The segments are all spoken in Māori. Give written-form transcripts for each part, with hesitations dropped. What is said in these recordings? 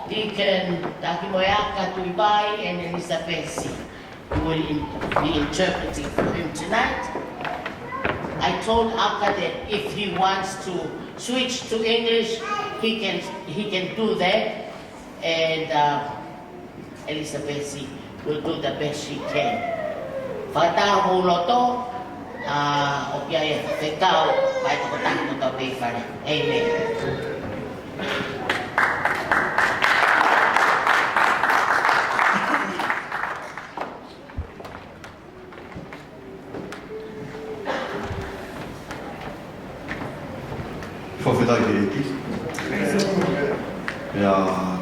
Deacon Takimoyaka Tuivai and Elizabeth who will be interpreting for him tonight. I told Aka that if he wants to switch to English, he can do that, and Elizabeth will do the best she can. Fata ho Lotu, okay, fekau, mai to tang to be fare. Amen. Whawhetai ke eki. Ea,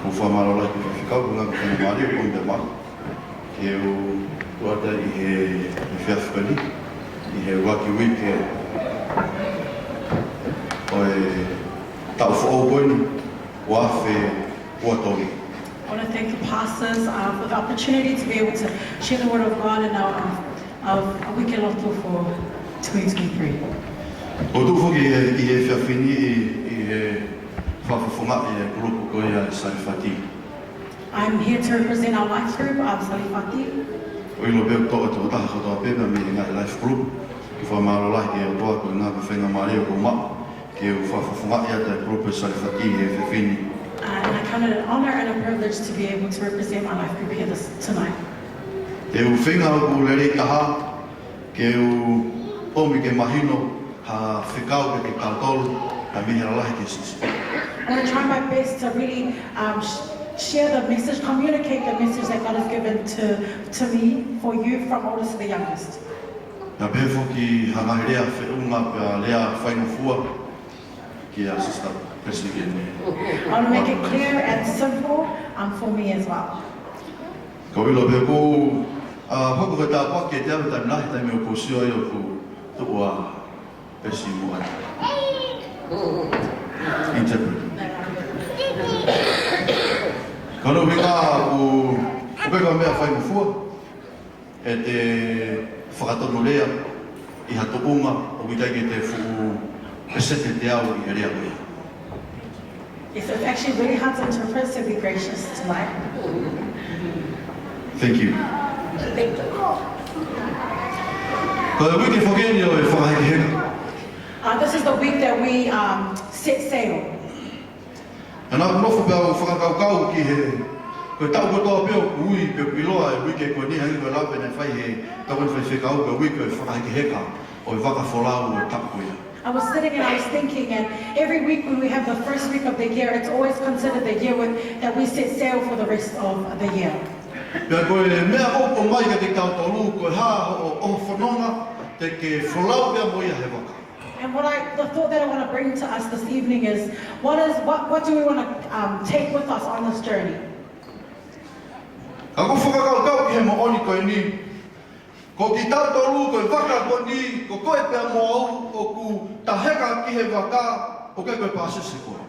kong whamarolai ki whawhikau, kong ngā kong maari o kong te mā. Ke o tuata i he whiawhikani, i he waki Uike. O e tau whaopoini, wawhe uatori. I want to thank the pastors for the opportunity to be able to share the word of God and of Uike Lotu for 2023. O tu whoki i he whiawhini i he whawhawhonga i he grupo koe a Salifati. I'm here to represent our life group of Salifati. O ilo peo toa toa taha katoa pēpea me i ngai life group. Ki whamarolai ke o toa koe ngā kawhenga maari o koma. Ke o whawhawhonga i ata grupo Salifati i he whiawhini. And I count it an honor and a privilege to be able to represent my life group here tonight. Te o whenga o ku lerei taha, ke o omi ke mahino, ha whikau ke te kautolu, ka mihera lahi ke CCC. I'm going to try my best to really share the message, communicate the message that God has given to me, for you, from oldest to the youngest. Nā pēwho ki hangahi rea whiunga pia lea whainofua ki a Sister President. I want to make it clear and simple for me as well. Ko ilo pēo ko hoko ka tā pake te awe taim lahi taime o ko sio i o ku tukua pesi mua. Interpret. Kano winga ku peka mea whainofua e te whakatono lea I hatopunga o witai ke te whu pesete te au I rea koe. Yes, it's actually really hard to interpret, so be gracious tonight. Thank you. Ko te wiki whakeni o e whakahekeheka. This is the week that we set sail. Nā kunofo pia o whakakaukau ki he koe tau kotoa pia o kui pia piloa e wiki koe ni hangi koe lape nei whai he tau whai whekau ka wiki o e whakahekeheka o e whakawholau o e tapuia. I was sitting and I was thinking, and every week when we have the first week of the year, it's always considered the year that we set sail for the rest of the year. Pia koe mea opo mai ka te kautolu koe ha o whanonga te ke wholau pia mo ia he waka. And the thought that I want to bring to us this evening is, what do we want to take with us on this journey? Ka ko whakakaukau ki he mooni koe ni, ko ki tautolu koe waka ko ni, ko koe pia mo au o ku taheka ki he waka o ke koe pāsese koe.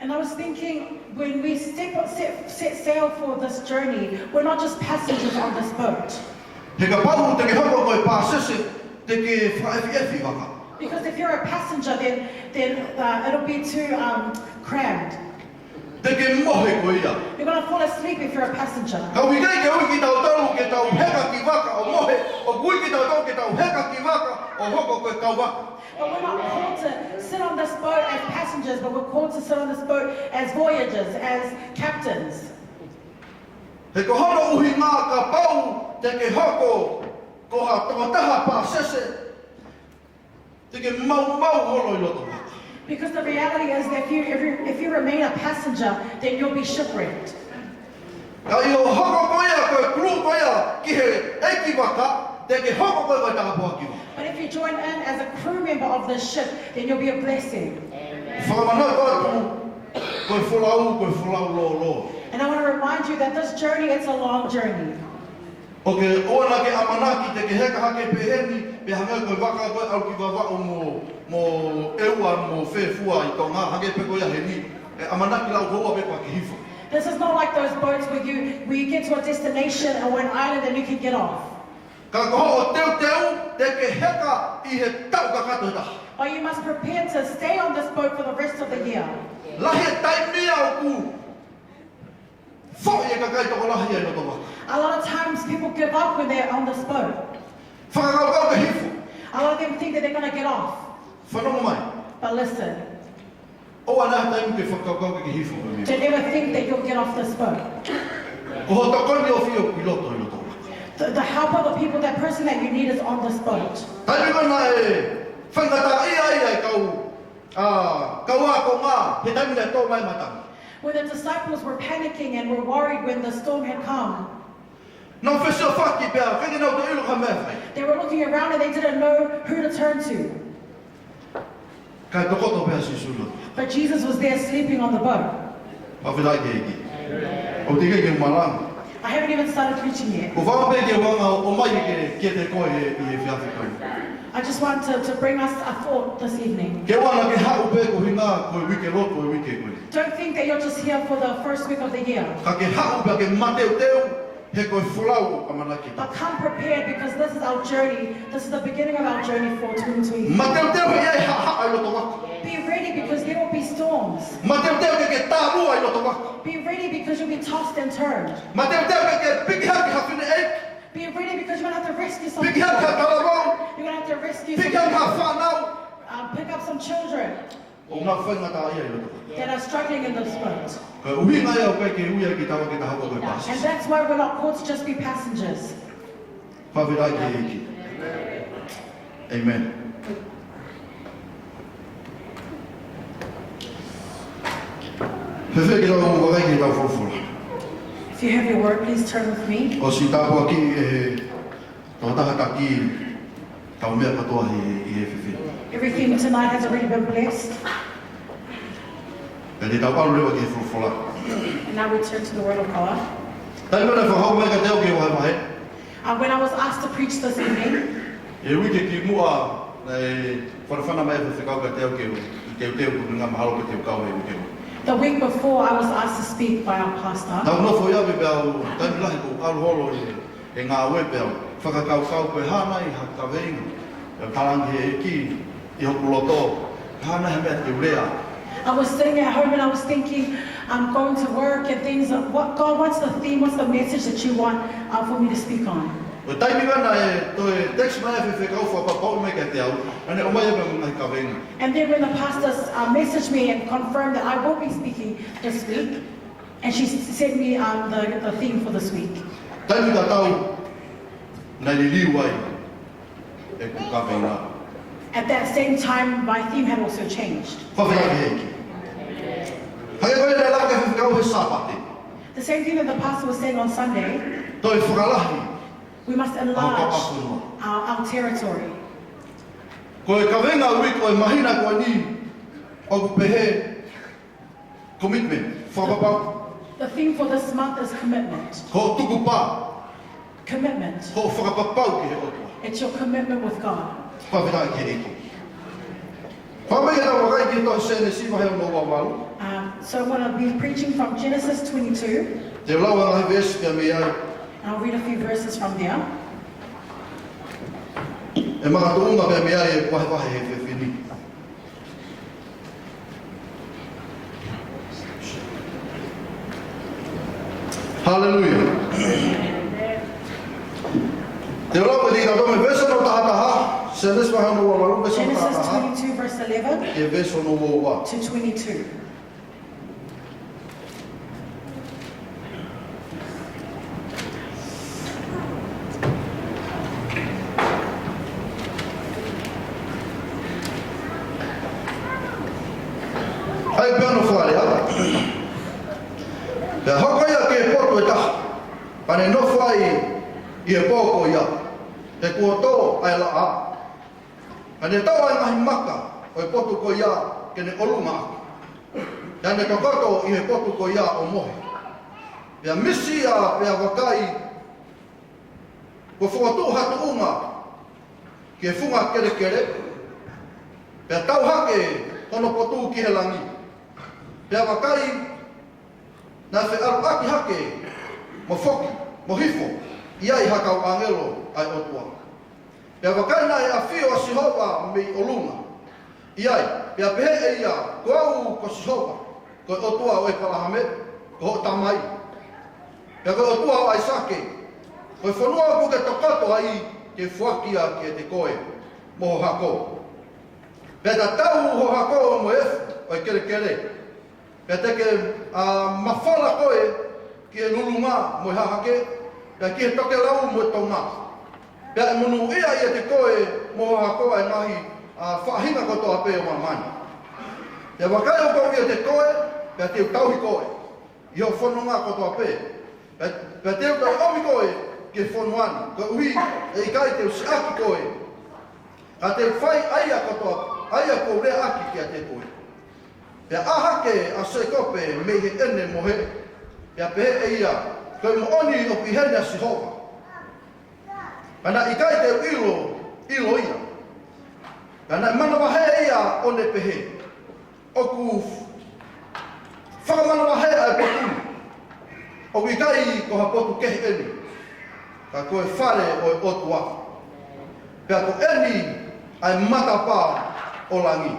And I was thinking, when we set sail for this journey, we're not just passengers on this boat. He ka paru te ke hoko koe pāsese te ke whaefi waka. Because if you're a passenger, then it'll be too crammed. Te ke mohe koe ia. You're going to fall asleep if you're a passenger. Ka wikai ke ui ki tau taru ke tau heka ki waka o mohe, o kui ki tau tau ke tau heka ki waka o hoko koe kau waka. But we're not called to sit on this boat as passengers, but we're called to sit on this boat as voyagers, as captains. He ko hono uhi ngā ka pau te ke hoko ko ha tamataha pāsese te ke mau holo I loto waka. Because the reality is that if you remain a passenger, then you'll be shipwrecked. Ka I o hoko koe a koe kuru koe a ki he eki waka te ke hoko koe kai takapoa ki waka. But if you join in as a crew member of this ship, then you'll be a blessing. Whakamana koe wholau lo. And I want to remind you that this journey, it's a long journey. Okay, ona ke amanaki te ke heka hake peheni, pe hanga koe waka koe au ki wawao mo eua mo whewhua I tonga hake pe koe aheni. E amanaki lau hoa pe kwa ki hifo. This is not like those boats where you get to a destination or an island and you can get off. Ka koho o teu te ke heka I he tau ka kato taha. Or you must prepare to stay on this boat for the rest of the year. Lahe tai mea A lot of times people give up when they're on this boat. A lot of them think that they're going to get off. But listen, don't ever think that you'll get off this boat. The help of the people, that person that you need is on this boat. When the disciples were panicking and were worried when the storm had come, they were looking around and they didn't know who to turn to. But Jesus was there sleeping on the boat. I haven't even started preaching yet. I just want to bring us a thought this evening. Don't think that you're just here for the first week of the year. But come prepared, because this is our journey. This is the beginning of our journey for 2020. Be ready, because there will be storms. Be ready, because you'll be tossed and turned. Be ready, because you're going to have to rescue some people. You're going to have to rescue some people. Pick up some children that are struggling in this boat. And that's why we're not called to just be passengers. Amen. If you have your word, please turn with me. Everything tonight has already been blessed. And now we turn to the word of God. When I was asked to preach this evening, the week before, I was asked to speak by our pastor. I was sitting at home and I was thinking, I'm going to work and things. What God, what's the theme? What's the message that you want for me to speak on? And then when the pastor messaged me and confirmed that I will be speaking this week, and she sent me the theme for this week. At that same time, my theme had also changed. The same thing that the pastor was saying on Sunday, we must enlarge our territory. The theme for this month is commitment. Commitment. It's your commitment with God. So I'm going to be preaching from Genesis 22. I'll read a few verses from there. Hallelujah. Genesis 22 verse 11 to 22. Ane tau ai ngahi maka o e potu ko ia kene oluma aku. Ane kakato i he potu ko ia o mohe. Pea misi a pea wakai ko whakatu hatu unga ke funga kere kere. Pea tau hake hono potu ki he langi. Pea wakai na whi arupaki hake mo foki, mo hifo ia i hakau angelo ai otua. Pea wakaina e awhio a Sihova mei olunga. Iai, pea pehe e ia, ko au ko Sihova. ko otua o e palahame, ko ho tamai. Pea ko otua o ai sake, ko e whanua ku ke tokato ai ke fuakia ke te koe mo ho hako. Pea ta tau ho hako mo efu o e kere kere. Pea teke mawhala koe ki e lulunga mo e hahake, pea ki e toke lau mo e tonga. Pea e munu ia i te koe mo ho hako ai ngahi whahinga kotoa pe o mamani. Pea wakai o kou i te koe, pea te tauhi koe. I ho whanunga kotoa pe. Pea te tau omi koe ke whanuani. Ko uhi e ikai te usiaki koe. Ka te whai aia kotoa, aia kou rea aki ki a te koe. Pea ahake a se kope me he ene mo he. Pea pehe e ia, koe mo oni o pihene a Sihova. Pana ikai te ilo ia. Pana mana wahe ia o ne pehe. Oku whakamana wahe ai potu. O ikai ko hapotu kehi eni. Ka koe whare o e otua. Pea ko eni ai matapa o langi.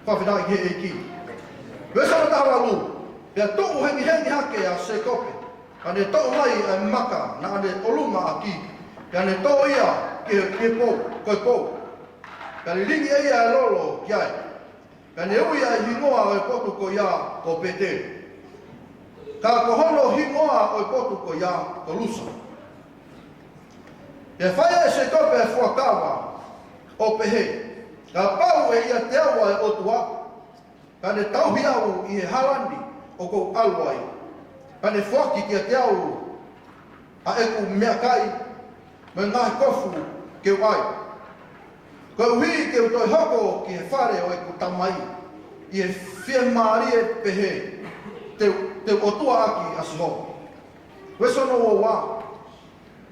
Whawhina i he e ki. Wesana tawa lu. Pea to'u hengi hake a se kope. Ka ne to'u mai ai maka na ane olunga a ki. Pea ne to'u ia ke pou, koe pou. Pea ni ringi e ia e lolo ki ai. Ka ne ui ai hingoa o e potu ko ia ko pete. Ka ko hono hingoa o e potu ko ia ko lusa. E whaia e se kope e fuakawa o pehe. Ka pau e ia te awa e otua. Ka ne tauhi au i he halani o kou aluai. Ka ne fuaki ki a te au a eku mea kai. Me ngahi kofu ke uai. Ko uhi ke utoi hoko ki he whare o eku tamai. I he whia maari e pehe. Te otua aki a Sihova. Wesono o wā.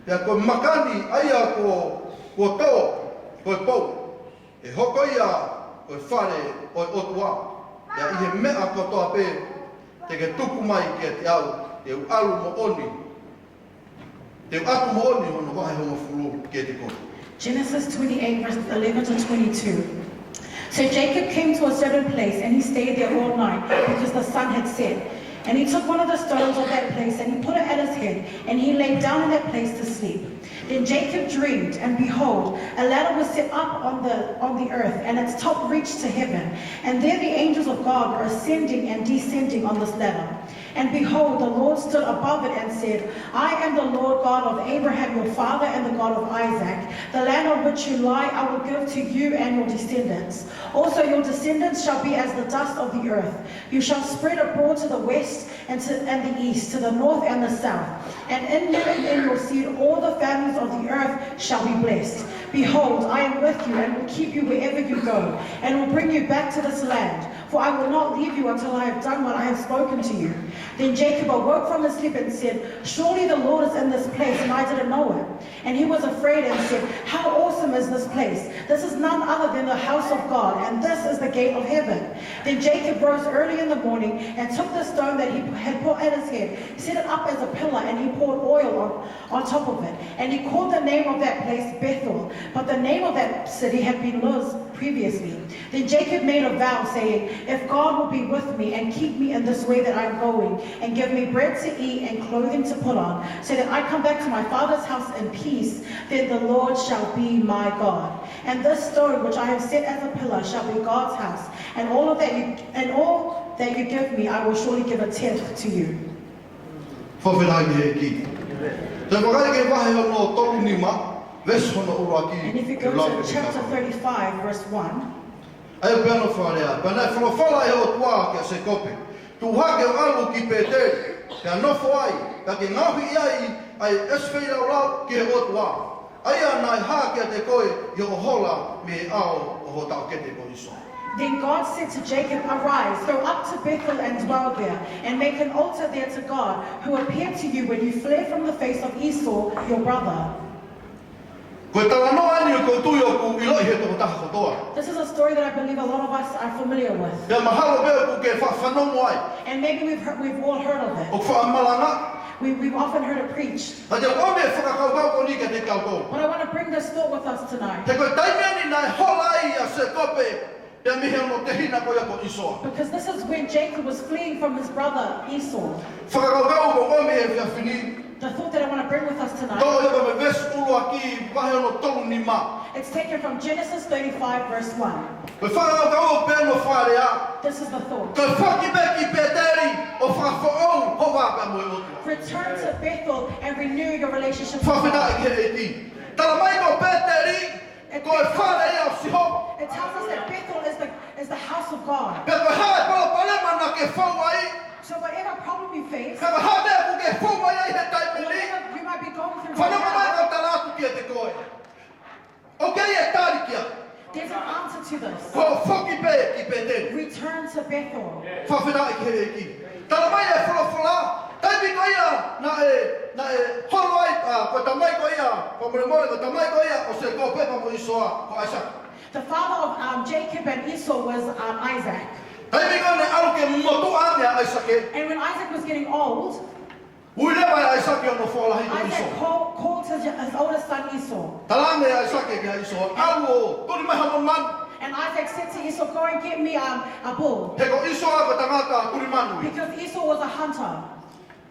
Pea koe makani aia ko tō, koe pou. E hoko ia koe whare o e otua. Pea i he mea kotoa pe. Te ke tuku mai ki te au. Te u alu mo oni. Te u atu mo oni hono wahe hongo fulu ki te koe. Genesis 28 verses 11 to 22. So Jacob came to a certain place and he stayed there all night because the sun had set. And he took one of the stones of that place and he put it at his head and he lay down in that place to sleep. Then Jacob dreamed, and behold, a ladder was set up on the earth, and its top reached to heaven. And there the angels of God were ascending and descending on this ladder. And behold, the Lord stood above it and said, I am the Lord God of Abraham your father and the God of Isaac. The land on which you lie I will give to you and your descendants. Also your descendants shall be as the dust of the earth. You shall spread abroad to the west and the east, to the north and the south. And in you and in your seed all the families of the earth shall be blessed. Behold, I am with you and will keep you wherever you go, and will bring you back to this land. For I will not leave you until I have done what I have spoken to you. Then Jacob awoke from his sleep and said, Surely the Lord is in this place, and I didn't know it. And he was afraid and said, How awesome is this place! This is none other than the house of God, and this is the gate of heaven. Then Jacob rose early in the morning and took the stone that he had put at his head, set it up as a pillar, and he poured oil on top of it. And he called the name of that place Bethel, but the name of that city had been Luz previously. Then Jacob made a vow, saying, If God will be with me and keep me in this way that I am going, and give me bread to eat and clothing to put on, so that I come back to my father's house in peace, then the Lord shall be my God. And this stone which I have set as a pillar shall be God's house, and all that you give me I will surely give a tenth to you. And if you go to chapter 35, verse 1. Tu hake o alu ki pēteri, kia nofo ai, ka ke ngahi iai ai eswhera lau ki he otua. Aia nai hake te koe i o hola me ao o ho tau kete ko iso. Then God said to Jacob, Arise, go up to Bethel and dwell there, and make an altar there to God, who appeared to you when you fled from the face of Esau, your brother. This is a story that I believe a lot of us are familiar with. And maybe we've all heard of it. We've often heard it preached. But I want to bring this thought with us tonight. Pea mihe no te hina ko ia ko Isoa. Because this is when Jacob was fleeing from his brother Esau. Whakakaukau ko o me e whia whini. The thought that I want to bring with us tonight, Tō ia me verse ulu aki wahe ono tolu ni ma. it's taken from Genesis 35 verse 1. Koe whakakaukau o pēno wharea. This is the thought. Koe whakibeki pēteri o whakafo'ou ho wāpea mo e otua. Return to Bethel and renew your relationship with Whawhina God. i ke e ti. Tala mai ko pēteri. Koe wharea o siho. It tells us that Bethel is the house of God. Pea koe hae pala palema na ke whauai. So whatever problem you face, Pea koe hae mea ku ke whauai ai he taimini. whatever you might be going through right Whanau mai now, ko tala atu kia te koe. Okay, e tāri kia. there's an answer to this. Ko whoki pē ki pēteri. Return to Bethel. Whawhina i ke e ki. Tala mai e whulawhula. Taimi ko ia na e holo ai ko tamai ko ia. Ko mure ko tamai ko ia o se ko pepa mo Isoa ko Isaac. The father of Jacob and Esau was Isaac. Taimi ko ne alu ke motu a mea Isaac e. And when Isaac was getting old, Ui lewa e Isaac e ono whalahi ko Isaac Isoa. called his oldest son Esau. Tala me Isaac e ki Isoa. Alu o turi mai hamon man. And Isaac said to Esau, go and get me a bull. He ko Isoa ko tangata turi manui. Because Esau was a hunter.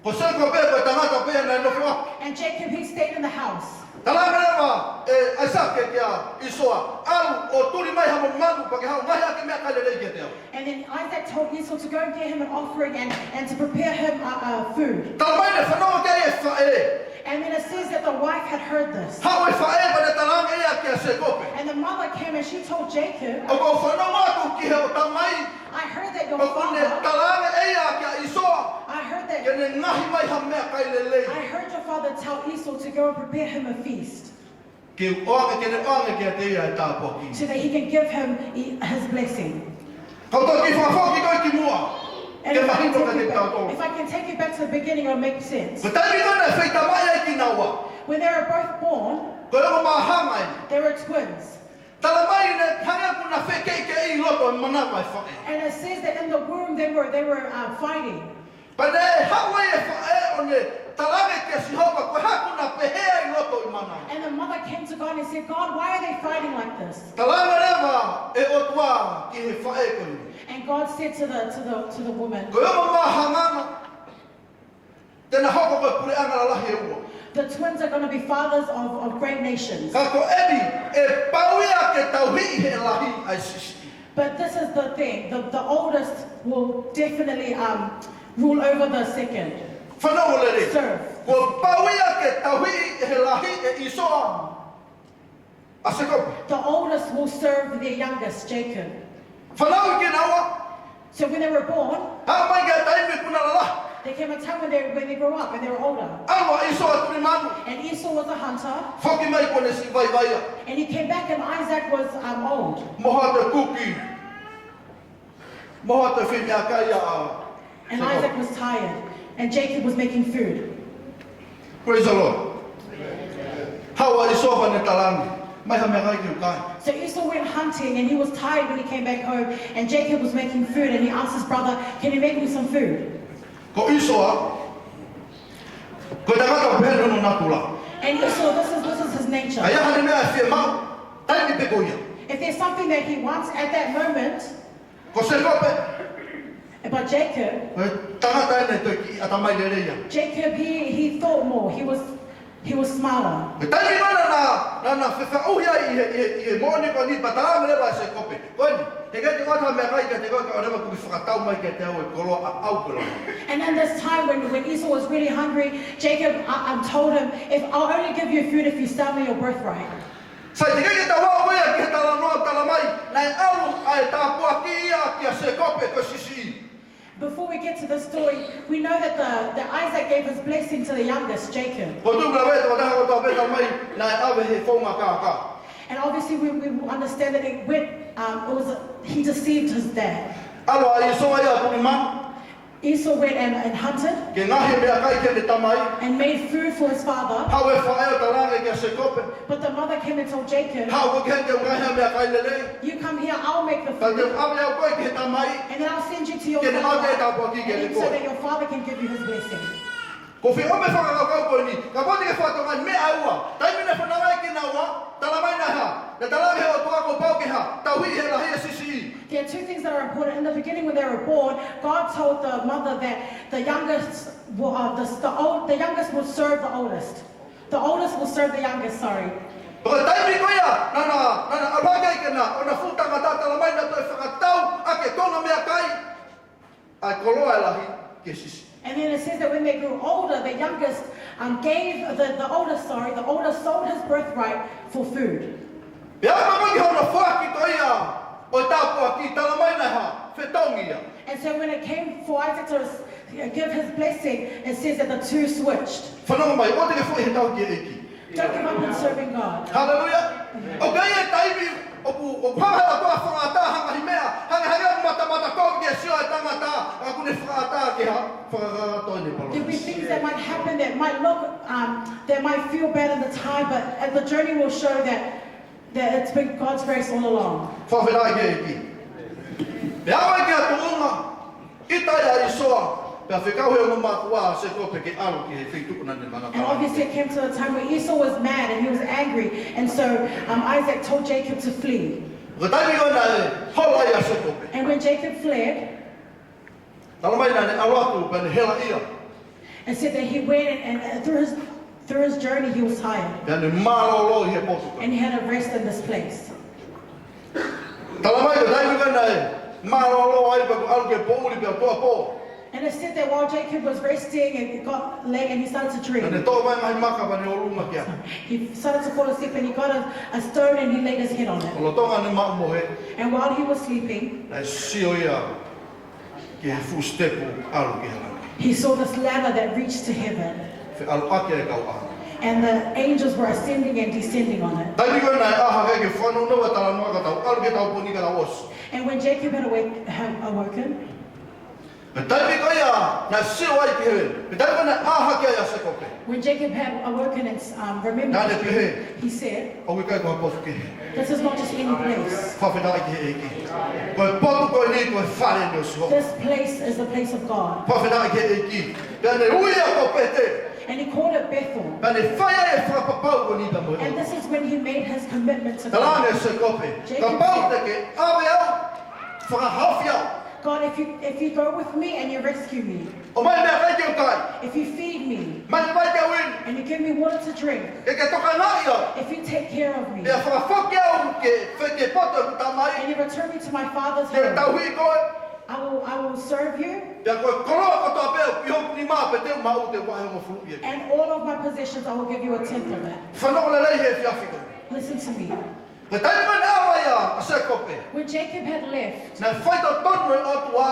Ko se ko pe ko tangata pe na no fua. And Jacob, he stayed in the house. Tala me lewa e Isaac e kia Isoa. Alu o turi mai hamon manu pa ke hau ngai ake mea kaile rei ke teo. And then Isaac told Esau to go and get him an offering and to prepare him food. Tala mai ne whanau ke e whae. And then it says that the wife had heard this. Hau e whae pa ne talang e a kia se kope. And the mother came and she told Jacob, O ko whanau atu ki he o tamai. I heard that your O ko ne father, talang e a kia Isoa. I heard Ke that, ne ngahi mai ha mea kaile lei. I heard your father tell Esau to go and prepare him a feast Ke oange ke ne oange kia te ia e tāpoki. so that he can give him his blessing. Kau tō ki whawhoki koi ki mua. And Ke if I, mahino ka te tātou. if I can take you back to the beginning, it'll make sense. Ko taimi kona e whaita mai ai ki naua. When they were both born, Ko eo maa hangai. they were twins. Tala mai ne hanga kuna wheke ke i loto e mana mai whae. And it says that in the womb they were fighting. Pa ne hawai e whae o ne talange ke sihoka ko hakuna pehea i loto i mana. And the mother came to God and said, God, why are they fighting like this? Talange rewa e otua ki he whae koi. And God said to the woman, Ko eo maa hanganga. Tēnā hoko koe pure angara lahi e ua. the twins are going to be fathers of great nations. Ka ko ebi e pauia ke tauhi he lahi ai sisi. But this is the thing, the oldest will definitely rule over the second. Whanau le re. Serve. Ko pauia ke tauhi he lahi e Isoa. A se kope. The oldest will serve their youngest, Jacob. Whanau ki naua. So when they were born, Ha mai ke taimi kuna la. there came a time when they grew up and they were older. Awa Isoa turi manu. And Esau was a hunter, Whoki mai kone si vai vaia. and he came back and Isaac was old. Moha te kuki. Moha te whimea kai a. And Isaac was tired, and Jacob was making food. Praise the Lord. Hawa Isoa ne talangi. Mai ha mea kai ki ukai. So Esau went hunting, and he was tired when he came back home, and Jacob was making food, and he asked his brother, can you make me some food? Ko Isoa. Ko tangata pēno no natula. And Esau, this is his nature. Ai aha ne mea e whia mau. Taimi pe koia. If there's something that he wants at that moment, Ko se kope. but Jacob, Ko tangata ene te ki atamai le reia. Jacob, he thought more. He was smarter. Ko taimi mana na whewhauhia i he mōni ko ni patanga lewa se kope. Koini, te kai te wata mea kai ke te koe ka orewa kuki whakatau mai ke te au e kolo a au kolo. And then this time when Esau was really hungry, Jacob told him, if I'll only give you food if you sell me your birthright. Sai te kai ke ta wā wea ki he tala noa tala mai, nai au ai tā pua ki ia ki a se kope ko sisi. Before we get to the story, we know that that Isaac gave his blessing to the youngest, Jacob. Ko tūkura wea te wataha ko tā peta mai, nai awe he whaunga kā. And obviously we understand that he deceived his dad. Alo a Isoa ia kuni man, Esau went and hunted ke ngahi mea kai ke te tamai, and made food for his father. hau e whaeo tarange ki a se kope, But the mother came and told Jacob, hau ko ke te ngahi mea kai lelei, you come here, I'll make the ka te food. awe au koe ki he tamai, And then I'll send you to your ke ne father. ate tā pua ki ke And te then so koe. that your father can give you his blessing. Ko whi ome whakakau koe ni, ka poti ke whatonga me aua, taimi ne whanawai ki na ua, talamai na ha, na talange he o toa ko pau ki ha, tau hi he la hea sisi, There are two things that are important. In the beginning, when they were born, God told the mother that the youngest will serve the oldest. The oldest will serve the youngest, sorry. Porque taimi ko ia, nana alagai kena, ona futanga tata lamai na toi whakatau, ake tonga mea kai, ai koloa lahi ke sisi. And then it says that when they grew older, the youngest gave the oldest sold his birthright for food. Pea mamangi hona whaki to ia, o tāpua ki talamai na ha, whetongi ia. And so when it came for Isaac to give his blessing, it says that the two switched. Whanonga mai, o te ke fwoi he tau ki eki. Don't give up on serving God. Hallelujah. O kai e taimi, o whahara toa whangata hanga hi mea, hanga mata kong ke sio e tangata, a kune whangata ke ha, whangara toi ne palo. There'll be things that might happen that might look, that might feel bad at the time, but the journey will show that it's been God's grace all along. Whawhirai ke eki. E awa ke atuunga, itai a isoa, pea whekau he o matua se kope ke alu ki he whitukuna ne mana. And obviously it came to a time where Esau was mad and he was angry, and so Isaac told Jacob to flee. Ko taimi ko na e, hola ia se kope. And when Jacob fled, Talamai na ne alatu pa ne hela ia. and said that he went and through his journey he was tired, Pea ne malolo i he potu. and he had to rest in this place. Talamai ko taimi ko na e, malolo ai pa ko alu ke pouri pea toa po. And it said that while Jacob was resting and he got late and he started to Na ne dream, toa mai ngai maka pa ne olunga kia. he started to fall asleep and he got a stone and he laid his head on O it. lo tonga ne maa mohe, And while he was sleeping, na sio ia ki he fustepu alu ki hela. he saw this ladder that reached to heaven, Fe alu ake e kau alu. and the angels were ascending and descending on it. Taimi ko na e aha ke whanau nawa tala noa ka tau, alu ke tau puni ka tau osu. And when Jacob had awoken, Taimi ko ia, na sio ai ki hewe. Taimi ko na aha ke ia se kope. when Jacob had awoken and Nā ne remembered, pehe, he said, o kai ko hapofu ke he. "This is not just any place. Whawhenai ki he eki. Ko e potu ko e ni ko e whare ni o siho. This place is the place of God." Whawhenai ki he eki. Pea ne uia ko pete. And he called it Bethel. Pea ne whaia e whapapau ko ni ta moe. And this is when he made his commitment to God. Talane se kope. Ka pau te ke awe au, whakahawhi au. God, if you go with me and you rescue me, O mai mea kai ke o kai. if you feed me Mai mai ke win. and you give me water to drink, E ke toka ngai au. if you take care of me E a whakawhake au ke wheke poto ku tamai. and you return me to my father's Ke tau home, hui koe. I will serve you, Pea koe koroa ko toa peo. Ki hoku ni maa pe teo mau te wahe mo fulu ia. and all of my possessions I will give you a tenth of it. Whanau le lei he whiawhi koe. Listen to me. Ke taimi mai awa ia a se kope. When Jacob had left, Na whaita tonu e o tua.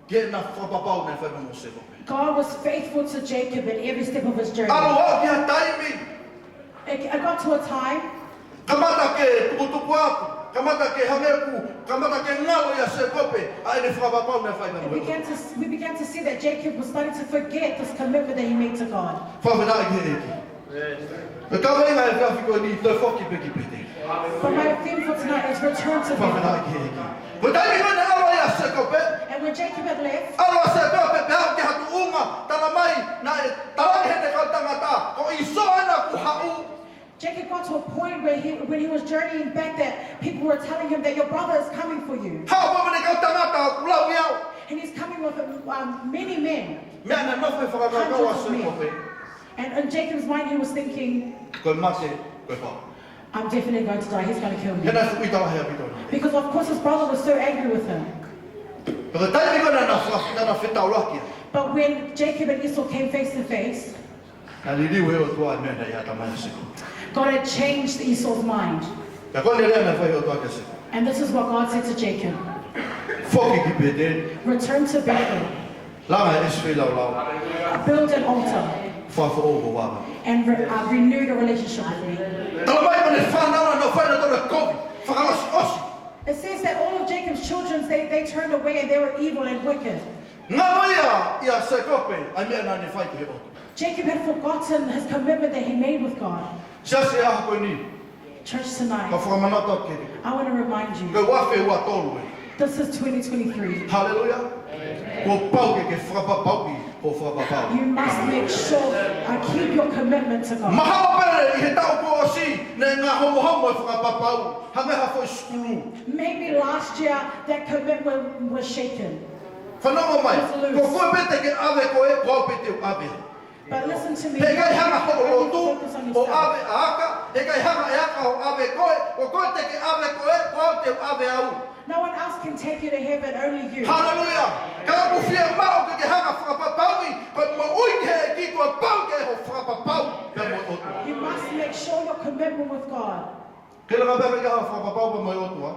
Ke na whapapau na whaima mo se kope. God was faithful to Jacob in every step of his journey. Aro au ki ha taimi. It got to a time Kamata ke tukutuku atu. Kamata ke hangeku. Kamata ke ngalo ia se kope. Ai ne whapapau na whaima mo we began to see that Jacob was starting to forget this commitment that he made to God. Whawhenai ki he eki. Me ka wenga e whiawhi koe ni te whoki peki pete. But my theme for tonight is return to Whawhenai Bethel. ki he eki. Ko taimi mai na awa ia se kope. And when Jacob had left, Awa se kope pe hau ke hatu unga. Tala mai na e talangi he te kau tangata. Ko iso ana ku hau. Jacob got to a point where when he was journeying back that people were telling him that your brother is coming for you. Hau pa mene kau tangata ku lau iau. And he's coming with many men. Mea na nofe whakakau a se kope. And in Jacob's mind, he was thinking, Koe mate, koe pau. I'm definitely going to die. He's going to kill me. He nai whui tawa hea pito. Because of course his brother was so angry with him. Pero taimi koe na whetau lakia. But when Jacob and Esau came face to face, Na li riu he o tua e mea na ia tamai se kope. God had changed Esau's mind. Pea koe ne rea na whai o tua ke se kope. And this is what God said to Jacob. Whoki ki pete. Return to Bethel. Langa e swhi lau lau. Build an altar. Whawha o ko wama. And renew the relationship with me. Tala mai mene whanau na whaina tona kopi. Whakaosi osi. It says that all of Jacob's children, they turned away and they were evil and wicked. Ngā mai ia se kope. Ai mea na ne whai ki he o. Jacob had forgotten his commitment that he made with God. Sia se aha koe ni. Church Ka tonight, whakamanata ke. I want to remind you, Koe wafe ua tolu e. this is 2023. Hallelujah. Ko pau ke whakapapau ko whakapapau. You must make sure keep your commitment to God. Mahao pere I he tau ko osi ne ngā homo e whakapapau. Hange hafo skulu. Maybe last year that commitment was shaken. Whanonga mai, ko koe pete ke ave ko e, ko pete o ave. But listen to me. He kai hanga ho o tu, Focus on o yourself. ave aka, he kai hanga e aka o ave koe, ko koe te ke ave koe, ko te ave au. No one else can take you to heaven, only you. Hallelujah! Ka ku fia mau ke hanga whakapapaui, ko mo uike e ki ko pau ke ho whakapapau. Pe mo otu. You must make sure your commitment with God. Ke langa pepe ka whakapapau pe mo otua.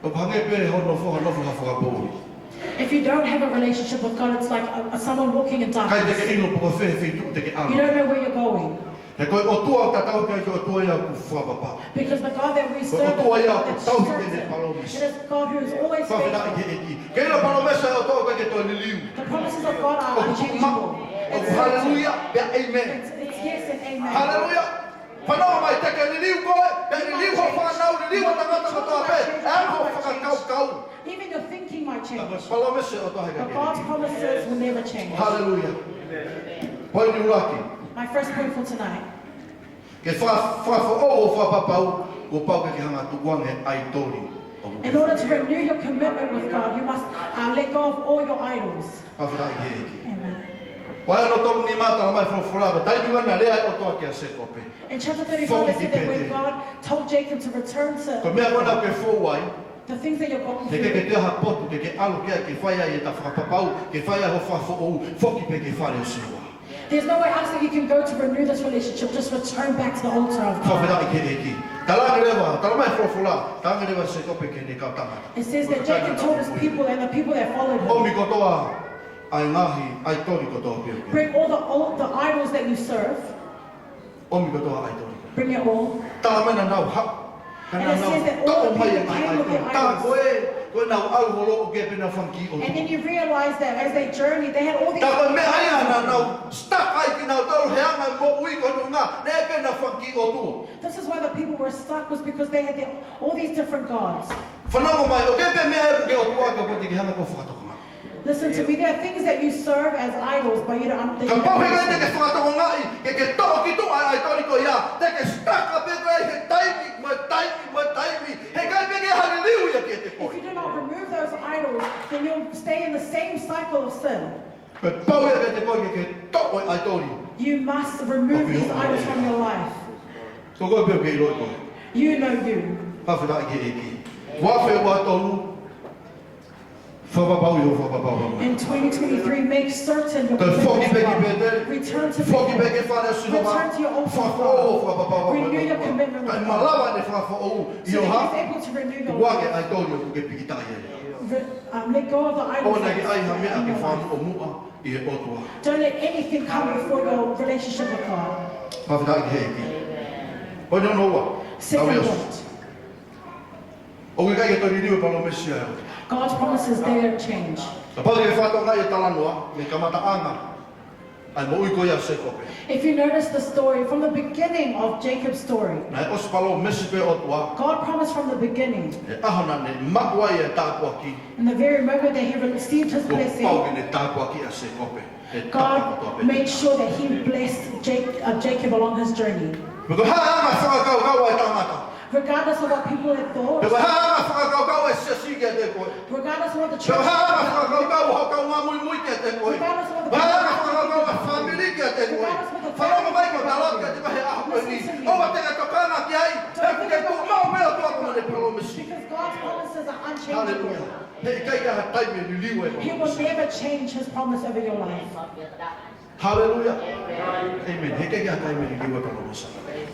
O pange pe hono whakapapaui. If you don't have a relationship with God, it's like someone walking in Kai te darkness. ke ino po fe fe tu te ke You anga. don't know where you're going. He koe otua o tatau kai ko otua ia ku whakapapau. Because the God that we Ko serve is otua the ia God ku that's tau certain. ki te palomis. It is God who is always Whawhina i faithful. he eki. Keina palomesa o tō kai ke tō ni liu. The promises of God O are ku unchangeable. o ku hallelujah, be amen. It's yes and amen. Hallelujah. Whanau mai te ke ni liu koe, pe ni liu ho whanau, ni liu o tangata ko tō pe, e ho whakakau kau. Even your thinking might change. Palomesa o tō hei But kai God's ke. promises will never change. Hallelujah. Poi ni uraki. My first point for tonight. Ke whafo o whapapau, ko pau ke hanga tukuange ai tori. In order to renew your commitment with God, you must let go of all your idols. Whawhina i he eki. Amen. Wai no tōku ni mātara mai whawhorava, tai nuana lea o toa ki a se kope. In chapter 34, it said that when God told Jacob to return Ko to mea kona ke whowai, the things that you're going he ke through, ke te aha potu, ke ke alo kia, ke whaia i ta whakapapau, ke whaia ho whafo ou, whoki pe ke whare o siwa. there's nowhere else that you can go to renew this relationship. Just return back to the altar of God. Whawhina i ke eki. Talanga rewa, tala mai whawhora, talanga rewa se kope ke ne kau tangata. It says that Jacob told his people and the people that followed him, Omi kotoa, ai ngahi, ai tori kotoa pio pio. bring all the idols that you serve, Omi kotoa ai tori. bring it all. Tala mai na nau ha. And it says that all the people came with their Ta idols. koe nau au holo o ke pena whanki o And then you realize that as they journeyed, they had all these Ta koe me idols. aia na nau stuck ai ki nau tau heanga mo ui kono ngā, ne pena whanki o tu. This is why the people were stuck, was because they had all these different gods. Whanongo mai, o ke pe mea ke o tua ka poti ki hana ko whakatoko ngā. Listen to me, there are things that you serve as idols, but you don't Ka pauhega te ke whakatoko ngā i, ke toko ki tu ai tori ko ia, te ke stuck a pe koe he taimi, he kai pe ke hallelujah ki te If koe. you do not remove those idols, then you'll stay in the same cycle of sin. Pe pauhega te koe ke toko ai tori. You must remove these idols from your life. Ko koe peo ke i roi koe. You know you. Hawhina i ke eki. Wawhe wa tonu, whapapau i o whapapau. In 2023, make certain your Ka whoki commitment pe to ki God. pe te, Return to whoki pe faith. ke whare sinoma, Return to your old whako o whapapau. Renew your commitment with Kai God. malawa ne whako o i So o that ha, He's able to renew your wake life. ai tori o ke pikitai e. Let go of the idols. Ona ki ai ha mea in ke your whamu life. o mua i e otua. Don't let anything come before your relationship with God. Hawhina i ke eki. O ni ono ua. Second Awe osu. point, O ke kai e tori niwe palo mesia e. God's promises, they don't change. Ka pau ke whato ngai e talanoa, me kamata anga. Ai mo ui koia se kope. If you notice the story, from the beginning of Jacob's story, Nai osu palo mesi pe otua, God promised from the beginning, e ahona ne makuai e tāpua ki. in the very moment that he received his Ko pau blessing, ke ne tāpua ki a se kope. E tāpua kotoa God pe. made sure that he blessed Jacob along his journey. Meko haa whakakau kau e tangata. Regardless of what people had thought, Meko haa whakakau kau e sesi ke te koe. regardless of what the Meko church haa had whakakau done, kau hokau ngā mui mui ke te koe. regardless of what the Haa people whakakau kau e whamiri ke te koe. Whanonga mai ko talot ke te koe aho koe ni. Owa te tokana ki ai. He kuke ku mau mea tua kuma ne promisi. because God's promises are Hallelujah. unchangeable. He kai ka taime ni liwe He will never change his promise over your life. Hallelujah. Amen. He kai ka taime ni liwe promisi.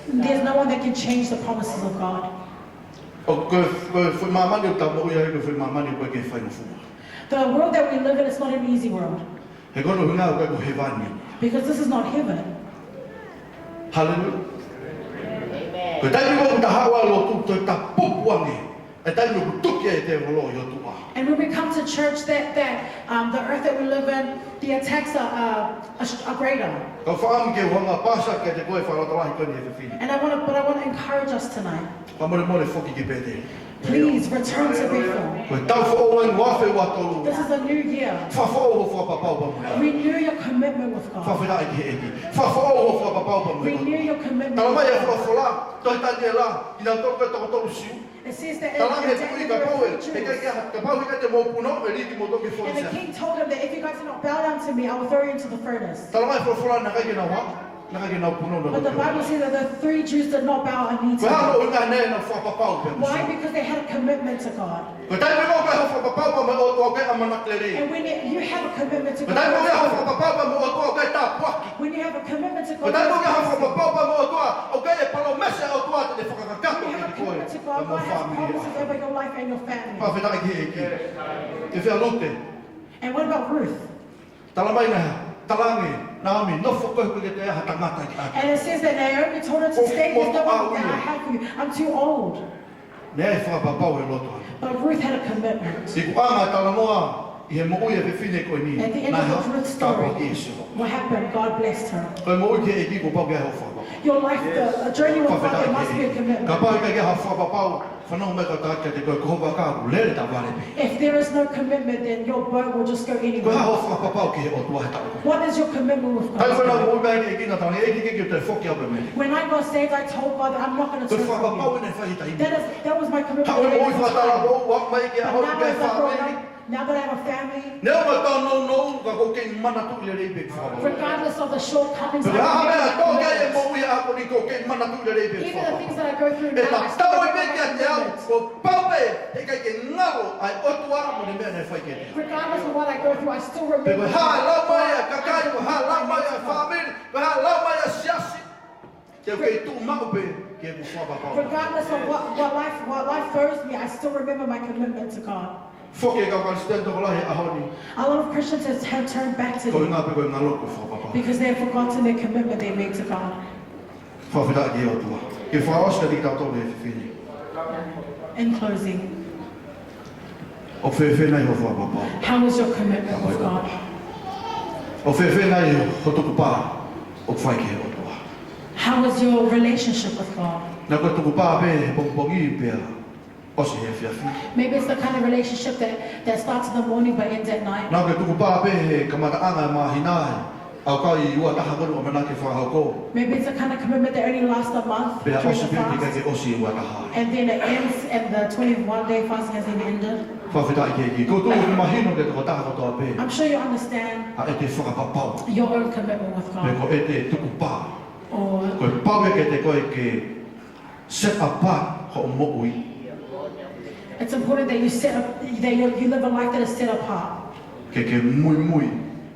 There's no one that can change the promises of God. O koe foi mamani o tamo ia ino foi mamani koe ke whai no fuma. The world that we live in is not an easy world, He kono hunga o koe ko he vani. because this is not heaven. Hallelujah. Koe taimi ko ta hawa lotu toi ta pupuange. E taimi ko tuki e te rolo i o tua. And when we come to church, the earth that we live in, the attacks are greater. Ka whaam ke wanga pasa ke te koe wharotalahi koe ni e whiwhini. And I want to encourage us tonight. Ka more more foki ki pete. Please return to Bethel. Koe tau whaonga wafe wa tolu. This is a new year. Whawhao ho whapapau pa mua. Renew your commitment with God. Whawhira eki eki. Whawhao ho whapapau pa mua. Renew your commitment Tala mai e with God. whawhora. Toi tani e la. Ina toko e toko tolu siu. It says that Tala me in tui Daniel ka pau e. there E are kai ka pau hika te mō puno. E riki mō toki and whonisa. the king told him that if you guys do not bow down to me, I will throw you into the furnace. Tala mai whawhora na kai ke na wha. Na kai ke na puno na But the Bible says that the 3 Jews did not bow a knee to Koe halo him. unga nei na whapapau pe Why? musu. Because they had a commitment to God. Koe tai me ngō kai ho whapapau pa me o tō kai amanak le rei. And when you have a commitment to Koe tai mo kai ho God, whapapau pa me o tō kai tā puaki. when you have a commitment to Koe tai mo kai ho God, whapapau pa me o tō o kai e palo mese o tō te whakakakato when you have ki a koe. commitment to E God, mō God has whamiri. promises over your life and your family. Pawhita ki eki. Te whea lote. And what about Ruth? Tala mai na talange. Naomi, no whakahu koe te aha tangata ki ake. And it says that Naomi told her to stay with the one that I have for you. I'm too old. Nea e whakapapau e loto. But Ruth had a commitment. I ku anga tala noa i he mo ui e whiwhine koe ni. At the end of Ruth's story, what happened? God blessed her. Koe mo ui ke e ki ko pau ke hau whakapapau. Your life, the journey with God, there must be a Ka commitment. pau ka ke hau whakapapau. Whanau me ka tākia te koe kohopa ka ku lere ta ware pe. If there is no commitment, then your boat will just go Koe anywhere. hau whakapapau ki he o tua he tau. What is your commitment with Tai whanau God? mo ui mea ki e kina tāne e ki ke te whoki au pe me. When I got saved, I told God that I'm not going to Koe turn from whakapapau you. e nei whahita imi. That was my commitment. Tau e mo ui whatara But mo wak mai ki a hoi now ke as I grow whamiri. up, now that I have a family, Neo ma tau nou ka ko ke mana tu le rei pe whakapapau. regardless of the shortcomings, Pero ha mea I tō kei e commitment. mo ui a ko ni ko ke mana tu le rei pe Even the things whakapapau. that I go through E now, ta I still tau e have me ki a a te au, commitment. ko paupe e kai ke ngaro ai otua mo ni mea nei whai ke te. Regardless of what I go through, I still Pe remember. koe ha lau mai a kakai, koe ha lau mai a whamiri, koe ha lau mai a siasi. Te kei tū mau pe ke ku whakapapau. Regardless of what life throws me, I still remember my commitment to God. Whoke ka Palestine toko lahi a honi. A lot of Christians have turned back to Koe Him ngā pe koe ngā loko whakapapau. because they have forgotten their commitment they made to God. Whawhita ki e o tua. Ke whaoska di tau tōne e whiwhini. In closing, O whewhenai ho whakapapau. how is your commitment with God? O whewhenai ho tuku pā, o whai ke o tua. How is your relationship with God? Nā koe tuku pā pe he pongpongi pēr, o se he whiawhi. Maybe it's the kind of relationship that starts in the morning but ends at night. Nā koe tuku pā pe he kamataanga e mahinai, au kau I ua taha koru o mana ke whahauko. Maybe it's a kind of commitment that only lasts a month Pea during osi the pēti kai fast, ke osi ua taha. and then it ends and the 21-day fast hasn't ended. Whawhita i ke ki. Ko tūku ki mahino ke toko taha kotoa pē. I'm sure you understand A e te whakapapau. your own commitment with Me God. ko e te tuku pā. Or Koe pau e ke te koe ke set apart ho o mo ui. it's important that you live a life that is set apart. Ke mui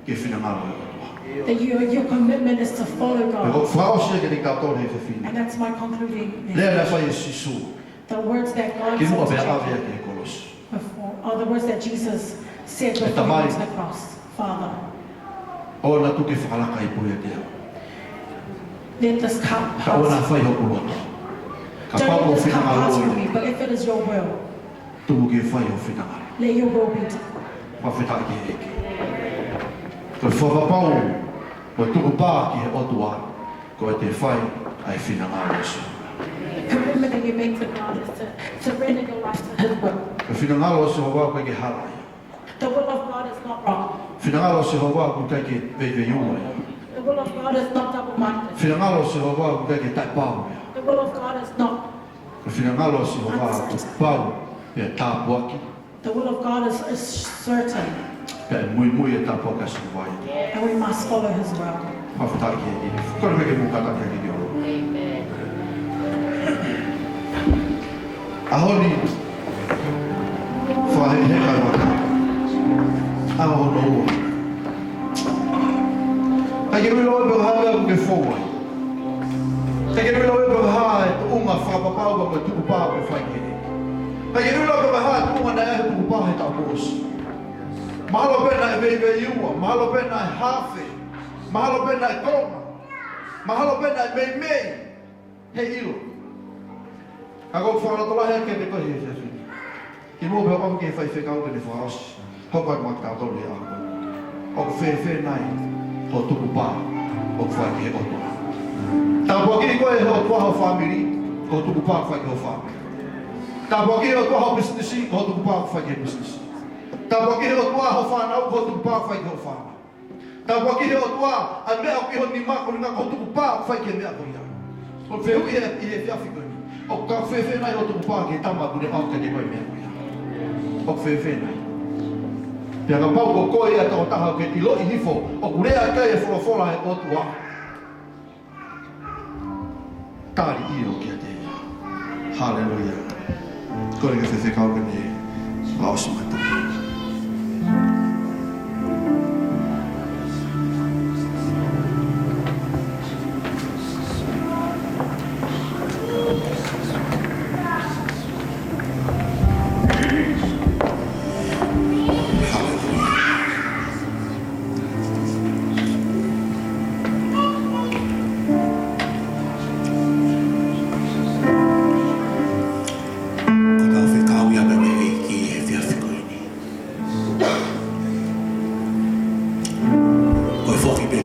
ke whinangaro e o tua. That your commitment is to follow Me ko God. whaosia ke te kātore he whiwhini. And that's my concluding Lea message. na whai e sisu. The words that God Ki mua said pēr to awea Jacob ke he kolosi. before, or the words that Jesus said before he tamai. went to the cross. Father, O na tuke whakalaka i pui e te au. let this cup Ka ona pass. whai hoku loto. Ka Don't pau let o this cup pass whinangaro from i me, but if it is your will, tuku ke whai o whinangaro. let your will be done. Whawhita ki he eke. Koe whawapau, koe tuku pā ki he otua, koe te whai ai whinangaro isu. The commitment that you make to God is to surrender your life to His will. Koe whinangaro isu hoa koe ke harai. The will of God is not wrong. Whinangaro isu hoa koe kai ke veiveua ia. The will of God is not double-minded. Whinangaro isu hoa koe kai ke taipau ia. The will of God is not. Koe whinangaro isu hoa koe pau e tāpuaki, The will of God is certain, pe mui e tāpuaki asu vai. and we must follow His will. Whawhita ki he eke. Koe meke mukata ki he oro. Amen. Ahoni, whahe kai waka. Ahono ua. Kai ke rui loe pe hae au ke whauai. Kai ke rui loe pe hae te unga whakapapau ka koe tuku pā pe whai ke eke. Kai ke rui loe pe hae te unga na e tuku pā he tau kōsi. Mahalo pena e vei ua, mahalo pena e hawhe, mahalo pena e konga, mahalo pena e mei, he ilo. Ka kou whakaratola hea ke te kohi e whiawhini. Ki mō pēo pamu ki e whai whekau ke ne whaosi. Hau kai mak tātou le ako. O ku whē nai, ho tuku pā, o ku whai ke he otua. Tā pua kiri koe ho tua ho whamiri, ko tuku pā whai ke ho whamiri. Tapo ke o tua ho business ko tu pa fa ke business. Tapo ke o tua ho fa na ko tu pa fa ke ho fa. Tapo ke o tua a me o ke ho ni ma ko na ko tu pa fa ke me a ko ya. O fe u e fi afiko ni. O ka fe na o tu pa ke tama ku ne au ke ko me ko ya. O fe na. Pia ka pau ko ko ia to ta ke ti lo i hifo o ku rea ka e fo la e ko tua. Tari i o ke te. Hallelujah. Ko le fe kau ke ni. Awesome.